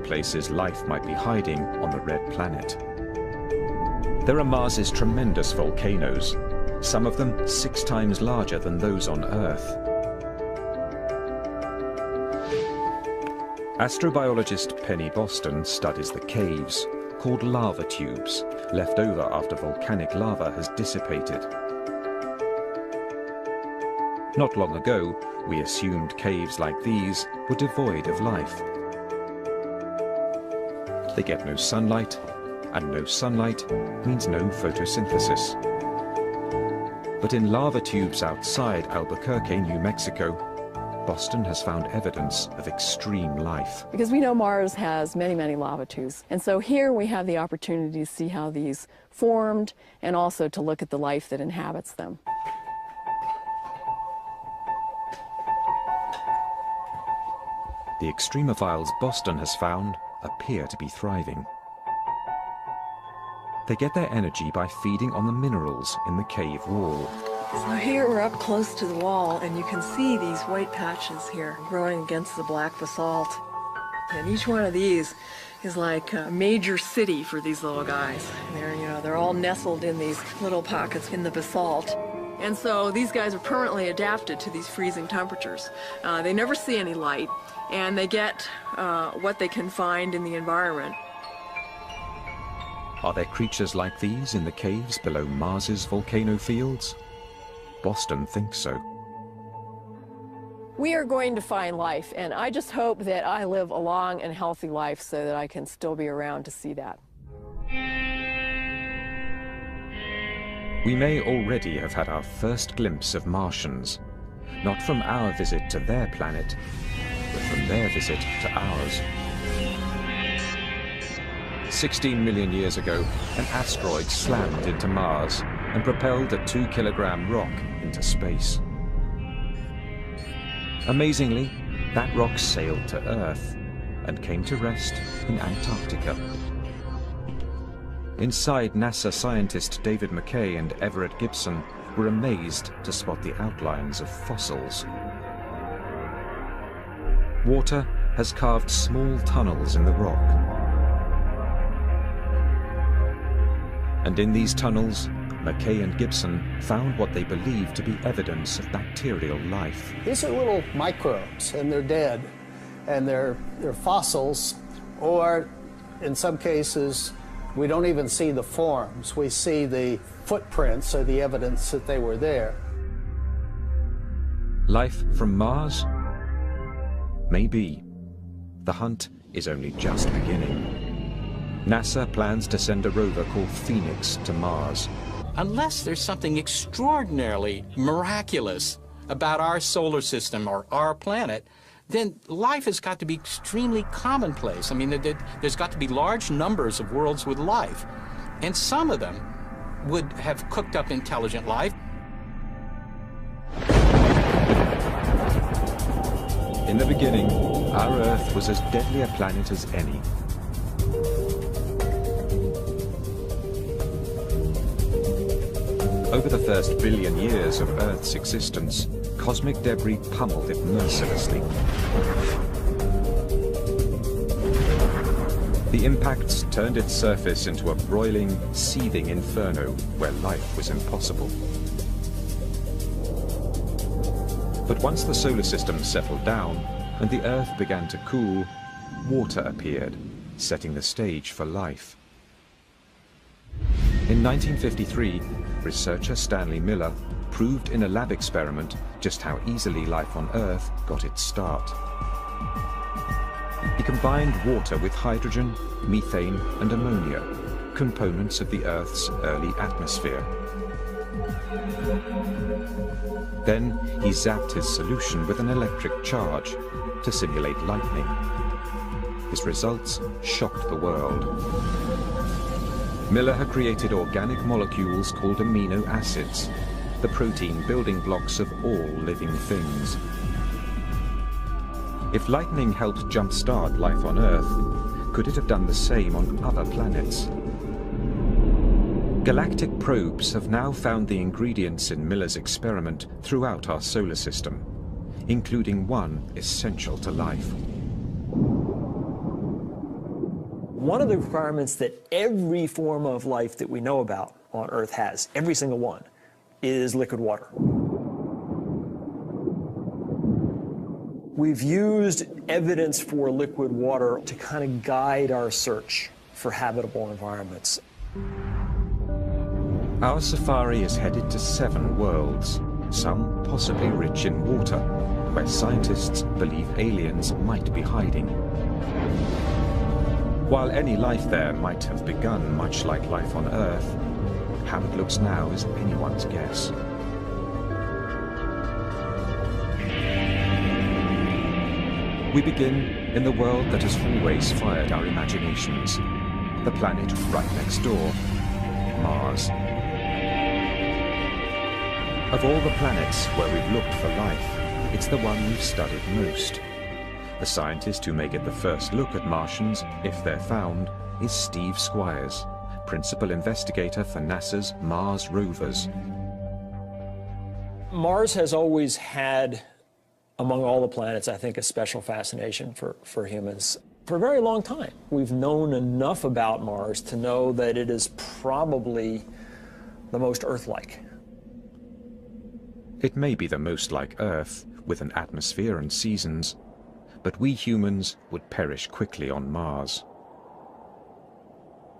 places life might be hiding on the red planet. There are Mars's tremendous volcanoes, some of them 6 times larger than those on Earth. Astrobiologist Penny Boston studies the caves, called lava tubes, left over after volcanic lava has dissipated. Not long ago, we assumed caves like these were devoid of life. They get no sunlight, and no sunlight means no photosynthesis. But in lava tubes outside Albuquerque, New Mexico, Boston has found evidence of extreme life. Because we know Mars has many, many lava tubes. And so here we have the opportunity to see how these formed and also to look at the life that inhabits them. The extremophiles Boston has found appear to be thriving. They get their energy by feeding on the minerals in the cave wall. So here we're up close to the wall, and you can see these white patches here growing against the black basalt. And each one of these is like a major city for these little guys. They're all nestled in these little pockets in the basalt. And so these guys are permanently adapted to these freezing temperatures. They never see any light, and they get what they can find in the environment. Are there creatures like these in the caves below Mars's volcano fields? Boston thinks so. We are going to find life, and I just hope that I live a long and healthy life so that I can still be around to see that. We may already have had our first glimpse of Martians, not from our visit to their planet, but from their visit to ours. 16 million years ago, an asteroid slammed into Mars and propelled a 2-kilogram rock into space. Amazingly, that rock sailed to Earth and came to rest in Antarctica. Inside, NASA scientist David McKay and Everett Gibson were amazed to spot the outlines of fossils. Water has carved small tunnels in the rock. And in these tunnels, McKay and Gibson found what they believed to be evidence of bacterial life. These are little microbes, and they're dead, and they're fossils, or in some cases, we don't even see the forms. We see the footprints or the evidence that they were there. Life from Mars? Maybe. The hunt is only just beginning. NASA plans to send a rover called Phoenix to Mars. Unless there's something extraordinarily miraculous about our solar system or our planet, then life has got to be extremely commonplace. I mean, there's got to be large numbers of worlds with life, and some of them would have cooked up intelligent life. In the beginning, our Earth was as deadly a planet as any. Over the first billion years of Earth's existence, cosmic debris pummeled it mercilessly. The impacts turned its surface into a broiling, seething inferno where life was impossible. But once the solar system settled down and the Earth began to cool, water appeared, setting the stage for life. In 1953, researcher Stanley Miller proved in a lab experiment just how easily life on Earth got its start. He combined water with hydrogen, methane, and ammonia, components of the Earth's early atmosphere. Then he zapped his solution with an electric charge to simulate lightning. His results shocked the world. Miller had created organic molecules called amino acids, the protein building blocks of all living things. If lightning helped jumpstart life on Earth, could it have done the same on other planets? Galactic probes have now found the ingredients in Miller's experiment throughout our solar system, including one essential to life. One of the requirements that every form of life that we know about on Earth has, every single one, is liquid water. We've used evidence for liquid water to kind of guide our search for habitable environments. Our safari is headed to 7 worlds, some possibly rich in water, where scientists believe aliens might be hiding. While any life there might have begun much like life on Earth, how it looks now is anyone's guess. We begin in the world that has always fired our imaginations, the planet right next door, Mars. Of all the planets where we've looked for life, it's the one we've studied most. The scientist who may get the first look at Martians, if they're found, is Steve Squires, principal investigator for NASA's Mars rovers. Mars has always had, among all the planets, I think, a special fascination for humans. For a very long time, we've known enough about Mars to know that it is probably the most Earth-like. It may be the most like Earth, with an atmosphere and seasons, but we humans would perish quickly on Mars.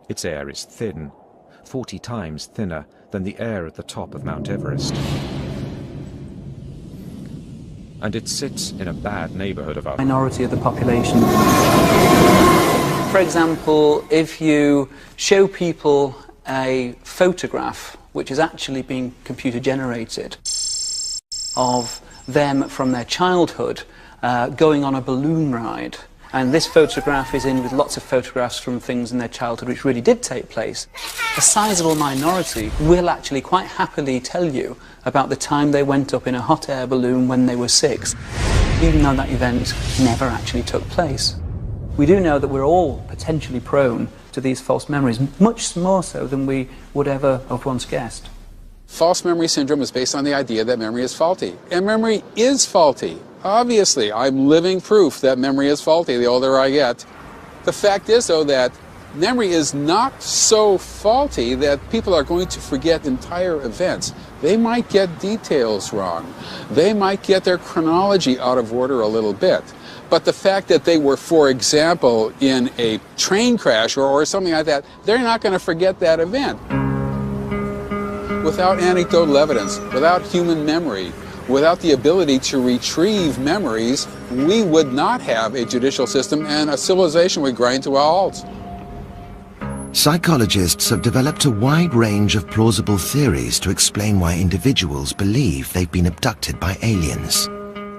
Its air is thin, 40 times thinner than the air at the top of Mount Everest. And it sits in a bad neighborhood of our minority of the population. For example, if you show people a photograph which is actually being computer generated of them from their childhood going on a balloon ride, and this photograph is in with lots of photographs from things in their childhood which really did take place, a sizable minority will actually quite happily tell you about the time they went up in a hot air balloon when they were 6, even though that event never actually took place. We do know that we're all potentially prone to these false memories, much more so than we would ever have once guessed. False memory syndrome is based on the idea that memory is faulty. And memory is faulty. Obviously, I'm living proof that memory is faulty the older I get. The fact is, though, that memory is not so faulty that people are going to forget entire events. They might get details wrong. They might get their chronology out of order a little bit. But the fact that they were, for example, in a train crash or something like that, they're not going to forget that event. Without anecdotal evidence, without human memory, without the ability to retrieve memories, we would not have a judicial system and a civilization would grind to a halt. Psychologists have developed a wide range of plausible theories to explain why individuals believe they've been abducted by aliens.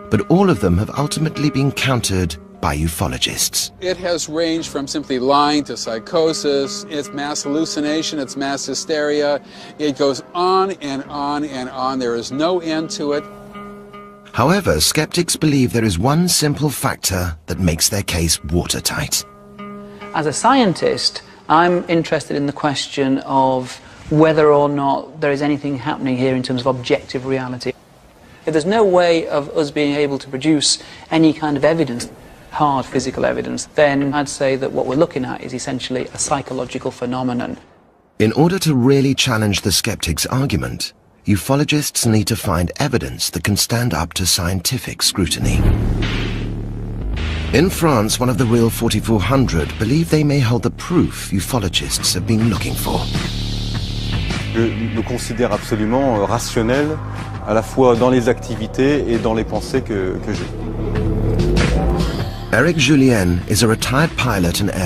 But all of them have ultimately been countered by ufologists. It has ranged from simply lying to psychosis, it's mass hallucination, it's mass hysteria. It goes on and on and on. There is no end to it. However, skeptics believe there is one simple factor that makes their case watertight. As a scientist, I'm interested in the question of whether or not there is anything happening here in terms of objective reality. If there's no way of us being able to produce any kind of evidence, hard physical evidence, then I'd say that what we're looking at is essentially a psychological phenomenon. In order to really challenge the skeptic's argument, ufologists need to find evidence that can stand up to scientific scrutiny. In France, one of the Real 4400 believe they may hold the proof ufologists have been looking for. Je me considère absolument rationnel, à la fois dans les activités et dans les pensées que j'ai. Eric Julien is a retired pilot and air